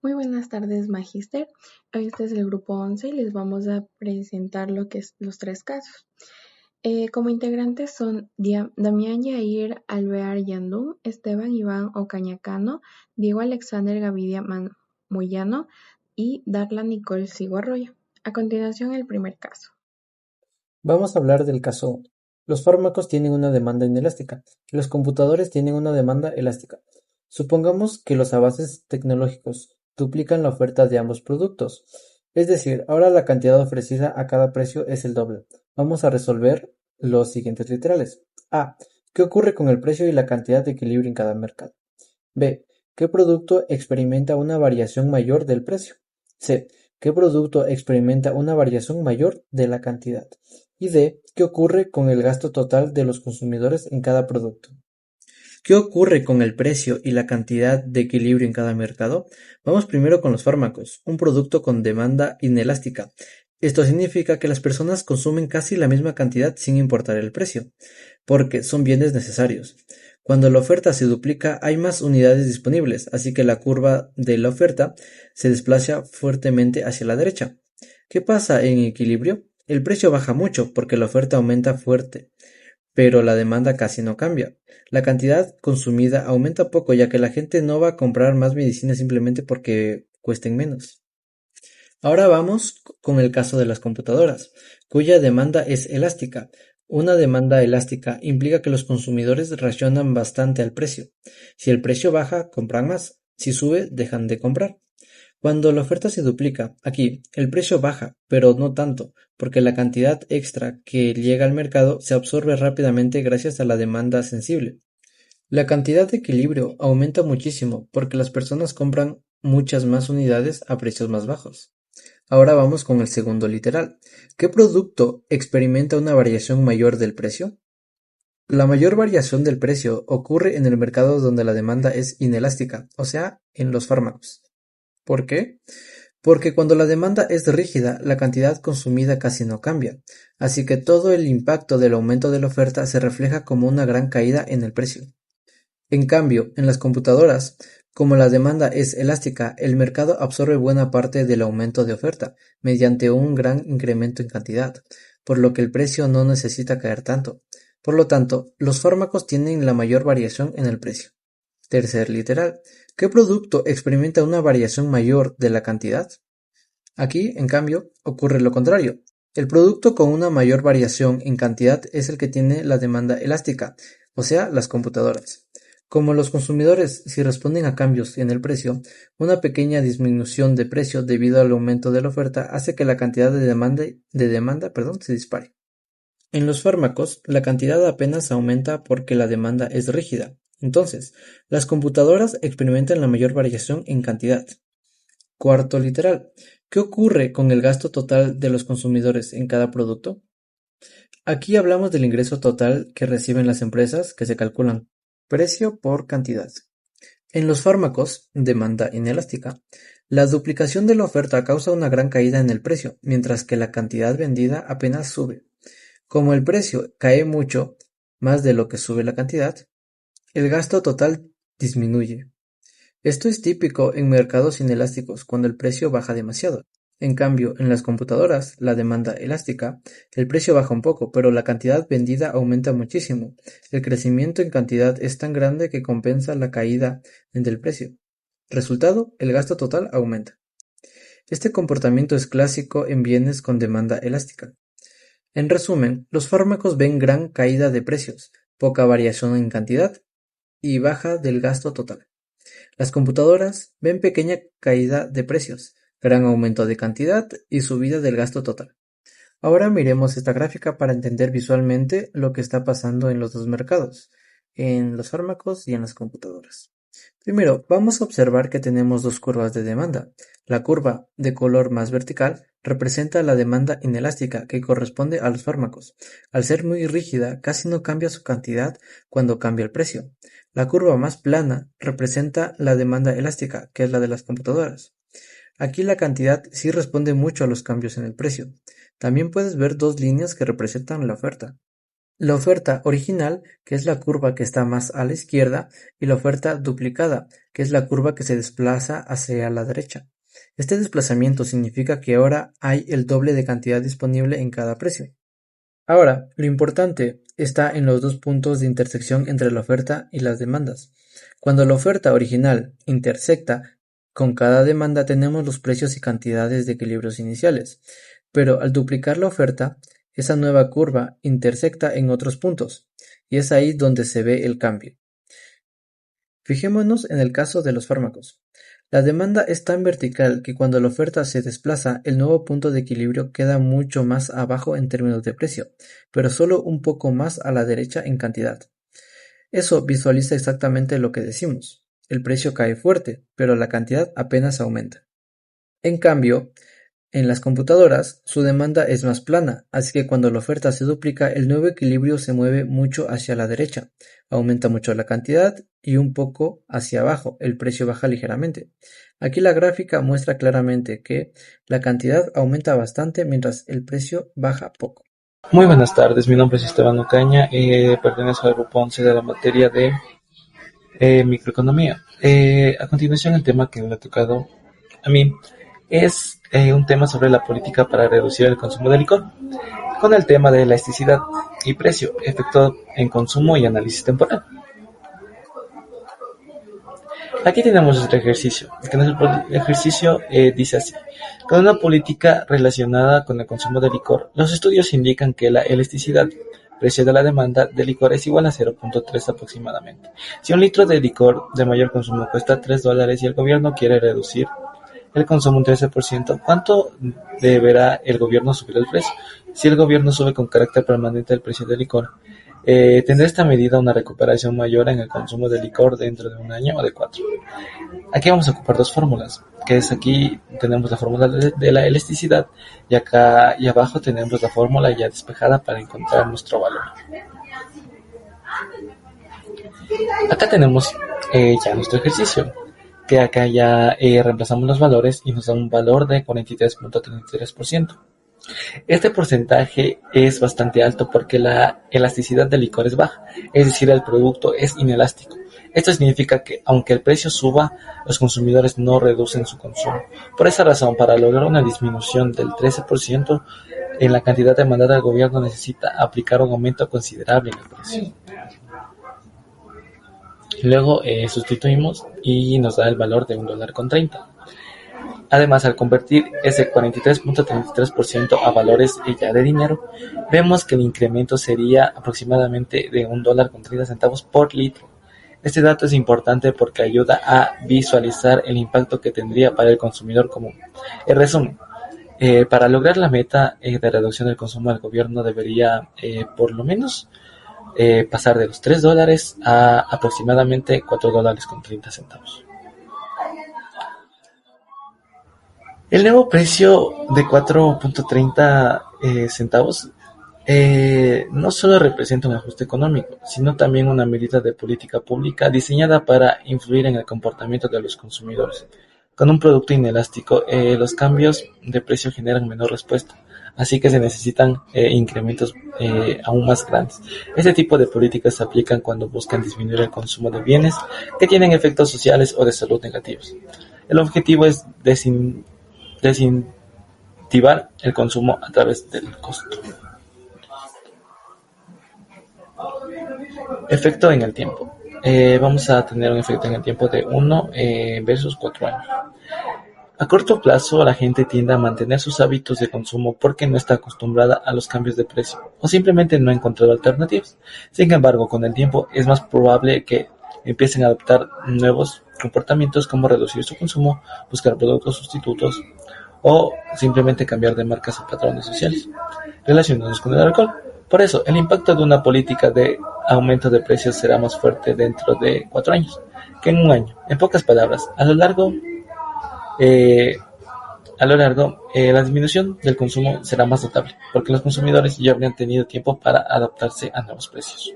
Muy buenas tardes, Magister. Este es el grupo 11 y les vamos a presentar lo que es los tres casos. Como integrantes son Damián Yair Alvear Yandún, Esteban Iván Ocañacano, Diego Alexander Gavidia Moyano y Darla Nicole Sigo Arroyo. A continuación, el primer caso. Vamos a hablar del caso 1. Los fármacos tienen una demanda inelástica y los computadores tienen una demanda elástica. Supongamos que los avances tecnológicos duplican la oferta de ambos productos. Es decir, ahora la cantidad ofrecida a cada precio es el doble. Vamos a resolver los siguientes literales. A. ¿Qué ocurre con el precio y la cantidad de equilibrio en cada mercado? B. ¿Qué producto experimenta una variación mayor del precio? C. ¿Qué producto experimenta una variación mayor de la cantidad? Y D. ¿Qué ocurre con el gasto total de los consumidores en cada producto? ¿Qué ocurre con el precio y la cantidad de equilibrio en cada mercado? Vamos primero con los fármacos, un producto con demanda inelástica. Esto significa que las personas consumen casi la misma cantidad sin importar el precio, porque son bienes necesarios. Cuando la oferta se duplica hay más unidades disponibles, así que la curva de la oferta se desplaza fuertemente hacia la derecha. ¿Qué pasa en equilibrio? El precio baja mucho porque la oferta aumenta fuerte, pero la demanda casi no cambia. La cantidad consumida aumenta poco ya que la gente no va a comprar más medicinas simplemente porque cuesten menos. Ahora vamos con el caso de las computadoras, cuya demanda es elástica. Una demanda elástica implica que los consumidores reaccionan bastante al precio. Si el precio baja, compran más. Si sube, dejan de comprar. Cuando la oferta se duplica, aquí, el precio baja, pero no tanto, porque la cantidad extra que llega al mercado se absorbe rápidamente gracias a la demanda sensible. La cantidad de equilibrio aumenta muchísimo porque las personas compran muchas más unidades a precios más bajos. Ahora vamos con el segundo literal. ¿Qué producto experimenta una variación mayor del precio? La mayor variación del precio ocurre en el mercado donde la demanda es inelástica, o sea, en los fármacos. ¿Por qué? Porque cuando la demanda es rígida, la cantidad consumida casi no cambia, así que todo el impacto del aumento de la oferta se refleja como una gran caída en el precio. En cambio, en las computadoras, como la demanda es elástica, el mercado absorbe buena parte del aumento de oferta mediante un gran incremento en cantidad, por lo que el precio no necesita caer tanto. Por lo tanto, los fármacos tienen la mayor variación en el precio. Tercer literal. ¿Qué producto experimenta una variación mayor de la cantidad? Aquí, en cambio, ocurre lo contrario. El producto con una mayor variación en cantidad es el que tiene la demanda elástica, o sea, las computadoras. Como los consumidores si responden a cambios en el precio, una pequeña disminución de precio debido al aumento de la oferta hace que la cantidad de demanda se dispare. En los fármacos, la cantidad apenas aumenta porque la demanda es rígida. Entonces, las computadoras experimentan la mayor variación en cantidad. Cuarto literal. ¿Qué ocurre con el gasto total de los consumidores en cada producto? Aquí hablamos del ingreso total que reciben las empresas, que se calculan precio por cantidad. En los fármacos, demanda inelástica, la duplicación de la oferta causa una gran caída en el precio, mientras que la cantidad vendida apenas sube. Como el precio cae mucho más de lo que sube la cantidad, el gasto total disminuye. Esto es típico en mercados inelásticos cuando el precio baja demasiado. En cambio, en las computadoras, la demanda elástica, el precio baja un poco, pero la cantidad vendida aumenta muchísimo. El crecimiento en cantidad es tan grande que compensa la caída del precio. Resultado, el gasto total aumenta. Este comportamiento es clásico en bienes con demanda elástica. En resumen, los fármacos ven gran caída de precios, poca variación en cantidad y baja del gasto total. Las computadoras ven pequeña caída de precios, gran aumento de cantidad y subida del gasto total. Ahora miremos esta gráfica para entender visualmente lo que está pasando en los dos mercados, en los fármacos y en las computadoras. Primero, vamos a observar que tenemos dos curvas de demanda. La curva de color más vertical representa la demanda inelástica que corresponde a los fármacos. Al ser muy rígida, casi no cambia su cantidad cuando cambia el precio. La curva más plana representa la demanda elástica, que es la de las computadoras. Aquí la cantidad sí responde mucho a los cambios en el precio. También puedes ver dos líneas que representan la oferta. La oferta original, que es la curva que está más a la izquierda, y la oferta duplicada, que es la curva que se desplaza hacia la derecha. Este desplazamiento significa que ahora hay el doble de cantidad disponible en cada precio. Ahora, lo importante está en los dos puntos de intersección entre la oferta y las demandas. Cuando la oferta original intersecta con cada demanda tenemos los precios y cantidades de equilibrios iniciales, pero al duplicar la oferta, esa nueva curva intersecta en otros puntos, y es ahí donde se ve el cambio. Fijémonos en el caso de los fármacos. La demanda es tan vertical que cuando la oferta se desplaza, el nuevo punto de equilibrio queda mucho más abajo en términos de precio, pero solo un poco más a la derecha en cantidad. Eso visualiza exactamente lo que decimos. El precio cae fuerte, pero la cantidad apenas aumenta. En cambio, en las computadoras, su demanda es más plana, así que cuando la oferta se duplica, el nuevo equilibrio se mueve mucho hacia la derecha, aumenta mucho la cantidad y un poco hacia abajo, el precio baja ligeramente. Aquí la gráfica muestra claramente que la cantidad aumenta bastante mientras el precio baja poco. Muy buenas tardes, mi nombre es Esteban Ocaña, pertenezco al grupo 11 de la materia de microeconomía. A continuación, el tema que me ha tocado a mí es un tema sobre la política para reducir el consumo de licor, con el tema de elasticidad y precio, efecto en consumo y análisis temporal. Aquí tenemos nuestro ejercicio, que nuestro ejercicio dice así: con una política relacionada con el consumo de licor, los estudios indican que la elasticidad, precio de la demanda de licor, es igual a 0.3 aproximadamente. Si un litro de licor de mayor consumo cuesta $3 y el gobierno quiere reducir el consumo un 13%, ¿cuánto deberá el gobierno subir el precio? Si el gobierno sube con carácter permanente el precio del licor, ¿tendrá esta medida una recuperación mayor en el consumo de licor dentro de un año o de 4? Aquí vamos a ocupar dos fórmulas, que es aquí tenemos la fórmula de la elasticidad y acá y abajo tenemos la fórmula ya despejada para encontrar nuestro valor. Acá tenemos ya nuestro ejercicio, que acá ya reemplazamos los valores y nos da un valor de 43.33%. Este porcentaje es bastante alto porque la elasticidad del licor es baja, es decir, el producto es inelástico. Esto significa que, aunque el precio suba, los consumidores no reducen su consumo. Por esa razón, para lograr una disminución del 13% en la cantidad demandada, el gobierno necesita aplicar un aumento considerable en el precio. Luego sustituimos y nos da el valor de $1.30. Además, al convertir ese 43.33% a valores ya de dinero, vemos que el incremento sería aproximadamente de $1.30 por litro. Este dato es importante porque ayuda a visualizar el impacto que tendría para el consumidor común. En resumen, para lograr la meta de reducción del consumo, el gobierno debería por lo menos pasar de los $3 a aproximadamente $4.30. El nuevo precio de 4.30 centavos no solo representa un ajuste económico, sino también una medida de política pública diseñada para influir en el comportamiento de los consumidores. Con un producto inelástico, los cambios de precio generan menor respuesta, así que se necesitan incrementos aún más grandes. Este tipo de políticas se aplican cuando buscan disminuir el consumo de bienes que tienen efectos sociales o de salud negativos. El objetivo es desincentivar el consumo a través del costo. Efecto en el tiempo. Vamos a tener un efecto en el tiempo de 1 versus 4 años. A corto plazo, la gente tiende a mantener sus hábitos de consumo porque no está acostumbrada a los cambios de precio o simplemente no ha encontrado alternativas. Sin embargo, con el tiempo es más probable que empiecen a adoptar nuevos comportamientos como reducir su consumo, buscar productos sustitutos o simplemente cambiar de marcas o patrones sociales relacionados con el alcohol. Por eso, el impacto de una política de aumento de precios será más fuerte dentro de 4 años que en un año. En pocas palabras, a lo largo, la disminución del consumo será más notable, porque los consumidores ya habrían tenido tiempo para adaptarse a nuevos precios.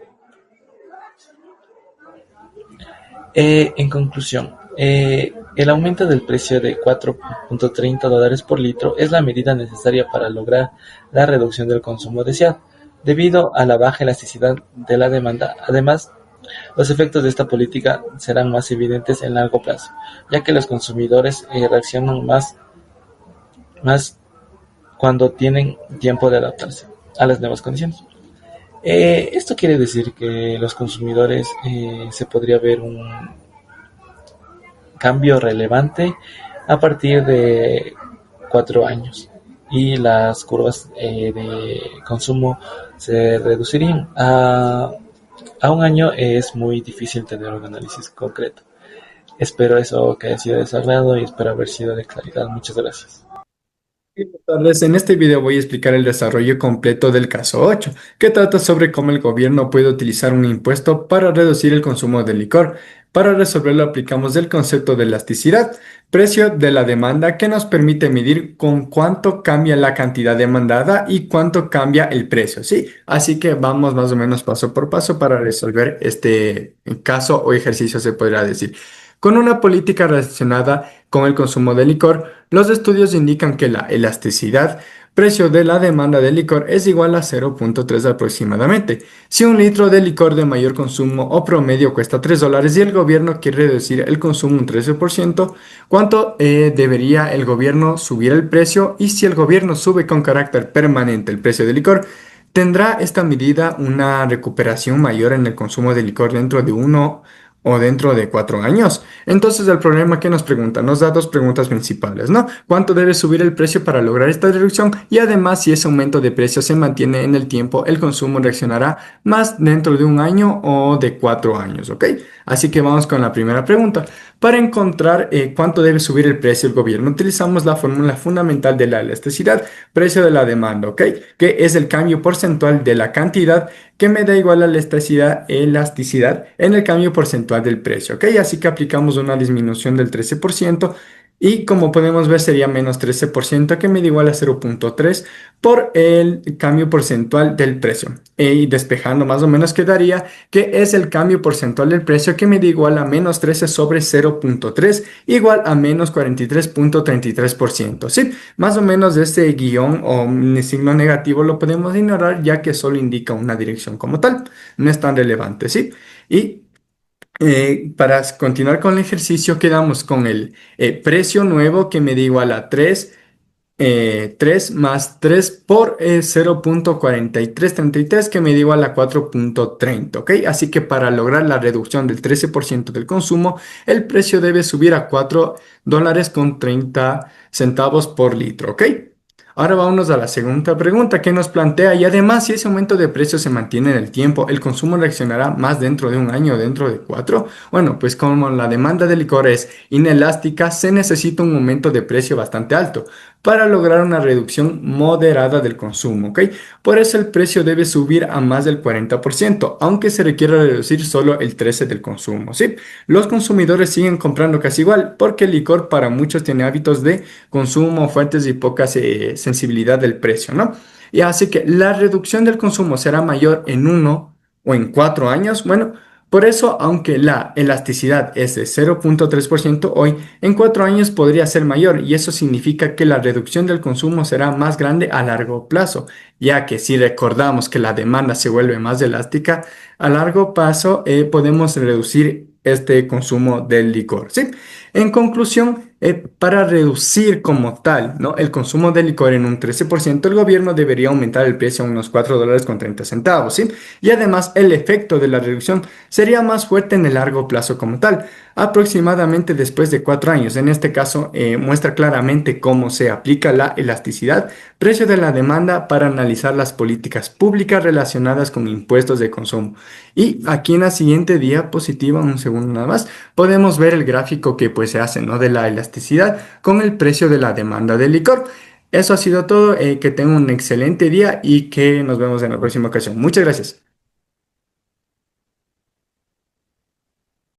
En conclusión, el aumento del precio de $4.30 por litro es la medida necesaria para lograr la reducción del consumo deseado, debido a la baja elasticidad de la demanda. Además, Los efectos de esta política serán más evidentes en largo plazo, ya que los consumidores reaccionan más cuando tienen tiempo de adaptarse a las nuevas condiciones. Esto quiere decir que los consumidores se podría ver un cambio relevante a partir de 4 años y las curvas de consumo se reducirían. A un año es muy difícil tener un análisis concreto. Espero eso que haya sido desarrollado y espero haber sido de claridad. Muchas gracias. Buenas tardes. En este video voy a explicar el desarrollo completo del caso 8, que trata sobre cómo el gobierno puede utilizar un impuesto para reducir el consumo de licor. Para resolverlo aplicamos el concepto de elasticidad, precio de la demanda, que nos permite medir con cuánto cambia la cantidad demandada y cuánto cambia el precio. Sí, así que vamos más o menos paso por paso para resolver este caso o ejercicio, se podrá decir. Con una política relacionada con el consumo de licor, los estudios indican que la elasticidad, precio de la demanda de licor, es igual a 0.3 aproximadamente. Si un litro de licor de mayor consumo o promedio cuesta $3 y el gobierno quiere reducir el consumo un 13%, ¿cuánto debería el gobierno subir el precio? Y si el gobierno sube con carácter permanente el precio del licor, ¿tendrá esta medida una recuperación mayor en el consumo de licor dentro de 4 años? Entonces el problema que nos da dos preguntas principales, ¿no? ¿Cuánto debe subir el precio para lograr esta reducción? Y además, si ese aumento de precio se mantiene en el tiempo, el consumo reaccionará más dentro de 1 año o de 4 años, ¿ok? Así que vamos con la primera pregunta. Para encontrar cuánto debe subir el precio del gobierno, utilizamos la fórmula fundamental de la elasticidad, precio de la demanda, ¿ok? Que es el cambio porcentual de la cantidad que me da igual a la elasticidad en el cambio porcentual del precio, ¿ok? Así que aplicamos una disminución del 13% y como podemos ver sería menos 13% que me da igual a 0.3 por el cambio porcentual del precio. Y despejando más o menos quedaría que es el cambio porcentual del precio que me da igual a menos 13 sobre 0.3 igual a menos 43.33%. Sí, más o menos este guión o signo negativo lo podemos ignorar ya que solo indica una dirección como tal. No es tan relevante, ¿sí? Y para continuar con el ejercicio, quedamos con el precio nuevo que me da igual a 3 más 3 por 0.4333 que me da igual a 4.30, ¿ok? Así que para lograr la reducción del 13% del consumo, el precio debe subir a $4.30 por litro, ¿ok? Ahora vámonos a la segunda pregunta que nos plantea, y además si ese aumento de precio se mantiene en el tiempo, ¿el consumo reaccionará más dentro de 1 año o dentro de 4? Bueno, pues como la demanda de licor es inelástica, se necesita un aumento de precio bastante alto para lograr una reducción moderada del consumo, ¿ok? Por eso el precio debe subir a más del 40%, aunque se requiere reducir solo el 13% del consumo, ¿sí? Los consumidores siguen comprando casi igual, porque el licor para muchos tiene hábitos de consumo fuertes y poca sensibilidad del precio, ¿no? Y así que la reducción del consumo será mayor en 1 o en 4 años. Bueno, por eso, aunque la elasticidad es de 0.3% hoy, en 4 años podría ser mayor, y eso significa que la reducción del consumo será más grande a largo plazo, ya que si recordamos que la demanda se vuelve más elástica, a largo plazo podemos reducir este consumo del licor, ¿sí? En conclusión, para reducir como tal, ¿no?, el consumo de licor en un 13%, el gobierno debería aumentar el precio a unos $4.30, ¿sí? Y además el efecto de la reducción sería más fuerte en el largo plazo como tal, aproximadamente después de 4 años. En este caso, muestra claramente cómo se aplica la elasticidad, precio de la demanda, para analizar las políticas públicas relacionadas con impuestos de consumo. Y aquí en la siguiente diapositiva, un segundo nada más, podemos ver el gráfico que pues se hace, ¿no?, de la elasticidad con el precio de la demanda del licor. Eso ha sido todo, que tengan un excelente día y que nos vemos en la próxima ocasión. Muchas gracias.